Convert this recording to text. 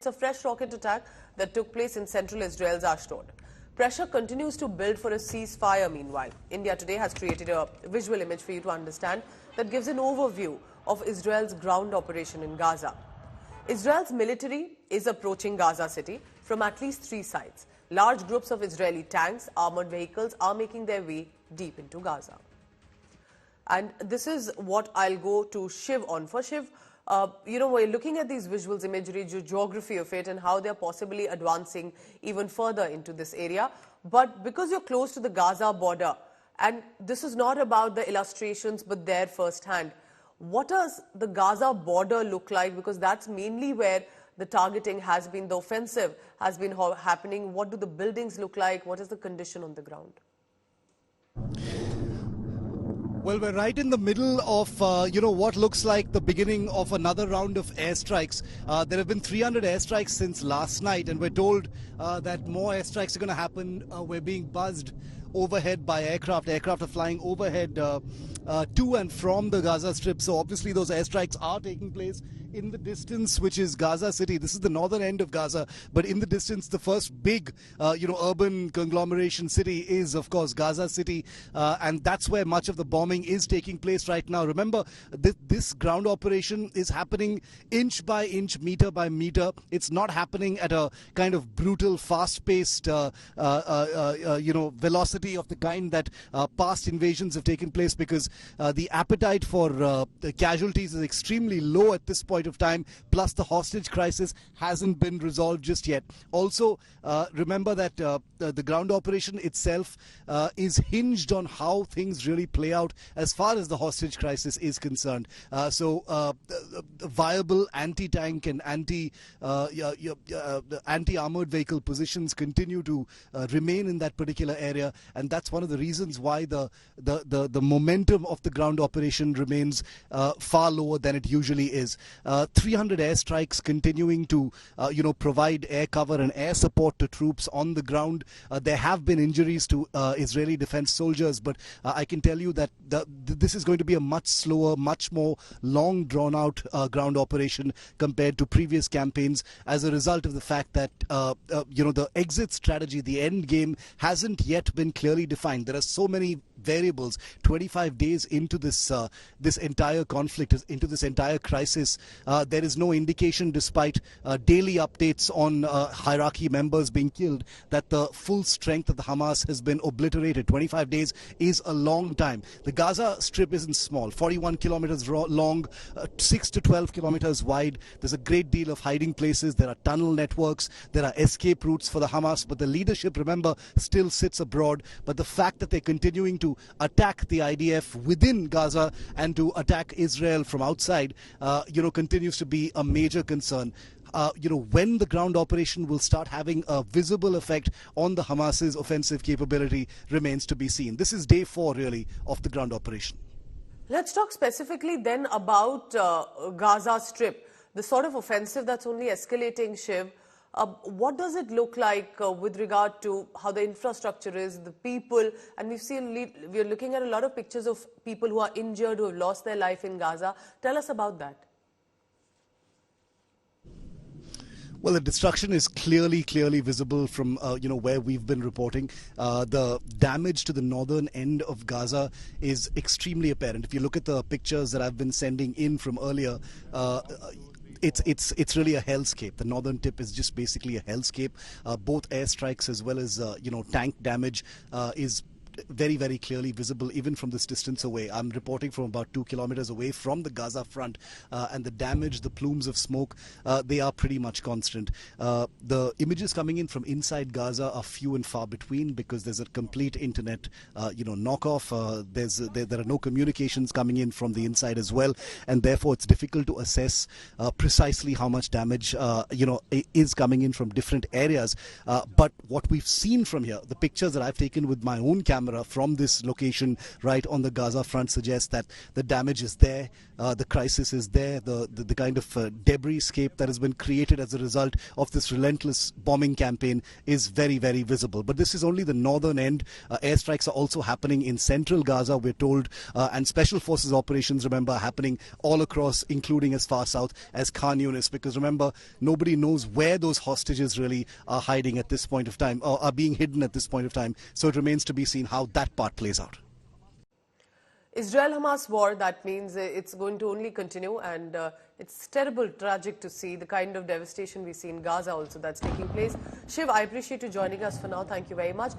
It's a fresh rocket attack that took place in central Israel's Ashdod. Pressure continues to build for a ceasefire meanwhile. India today has created a visual image for you to understand that gives an overview of Israel's ground operation in Gaza. Israel's military is approaching Gaza City from at least 3 sides. Large groups of Israeli tanks, armored vehicles are making their way deep into Gaza. And this is what I'll go to Shiv on. For Shiv, we're looking at these visuals, imagery, geography of it and how they're possibly advancing even further into this area. But because you're close to the Gaza border, and this is not about the illustrations but there firsthand, what does the Gaza border look like? Because that's mainly where the targeting has been, the offensive has been happening. What do the buildings look like? What is the condition on the ground? Well, we're right in the middle of, what looks like the beginning of another round of airstrikes. There have been 300 airstrikes since last night, and we're told that more airstrikes are going to happen. We're being buzzed overhead by aircraft. Aircraft are flying overhead to and from the Gaza Strip. So obviously those airstrikes are taking place in the distance, which is Gaza City. This is the northern end of Gaza, but in the distance, the first big, urban conglomeration city is, of course, Gaza City, and that's where much of the bombing is taking place right now. Remember, this ground operation is happening inch by inch, meter by meter. It's not happening at a kind of brutal, fast-paced, velocity of the kind that past invasions have taken place, because the appetite for the casualties is extremely low at this point of time, plus the hostage crisis hasn't been resolved just yet. Also, remember that the ground operation itself is hinged on how things really play out as far as the hostage crisis is concerned. So viable anti-tank and anti-armored vehicle positions continue to remain in that particular area, and that's one of the reasons why the momentum of the ground operation remains far lower than it usually is. 300 airstrikes continuing to provide air cover and air support to troops on the ground. There have been injuries to Israeli defense soldiers, but I can tell you that this is going to be a much slower, much more long drawn out ground operation compared to previous campaigns, as a result of the fact that the exit strategy, the end game, hasn't yet been clearly defined. There are so many variables. 25 days into this entire conflict, into this entire crisis, there is no indication, despite daily updates on hierarchy members being killed, that the full strength of the Hamas has been obliterated. 25 days is a long time. The Gaza Strip isn't small, 41 kilometers long, 6 to 12 kilometers wide. There's a great deal of hiding places. There are tunnel networks. There are escape routes for the Hamas, but the leadership, remember, still sits abroad. But the fact that they're continuing to attack the IDF within Gaza and to attack Israel from outside, continues to be a major concern. When the ground operation will start having a visible effect on the Hamas's offensive capability remains to be seen. This is day 4, really, of the ground operation. Let's talk specifically then about Gaza Strip, the sort of offensive that's only escalating, Shiv. What does it look like with regard to how the infrastructure is, the people? And we're looking at a lot of pictures of people who are injured, who have lost their life in Gaza. Tell us about that. Well, the destruction is clearly visible from where we've been reporting. The damage to the northern end of Gaza is extremely apparent. If you look at the pictures that I've been sending in from earlier, it's really a hellscape. The northern tip is just basically a hellscape. Both airstrikes as well as tank damage is very, very clearly visible even from this distance away. I'm reporting from about 2 kilometers away from the Gaza front, and the damage, the plumes of smoke, they are pretty much constant. The images coming in from inside Gaza are few and far between, because there's a complete internet knockoff. There are no communications coming in from the inside as well, and therefore it's difficult to assess precisely how much damage is coming in from different areas. But what we've seen from here, the pictures that I've taken with my own camera, camera from this location right on the Gaza front suggests that the damage is there, the crisis is there, the kind of debris scape that has been created as a result of this relentless bombing campaign is very, very visible. But this is only the northern end. Airstrikes are also happening in central Gaza, we're told, and special forces operations, remember, are happening all across, including as far south as Khan Yunis, because remember, nobody knows where those hostages really are hiding at this point of time, or are being hidden at this point of time. So it remains to be seen how that part plays out. Israel-Hamas war, that means it's going to only continue, and it's terrible, tragic to see the kind of devastation we see in Gaza also that's taking place. Shiv, I appreciate you joining us for now. Thank you very much.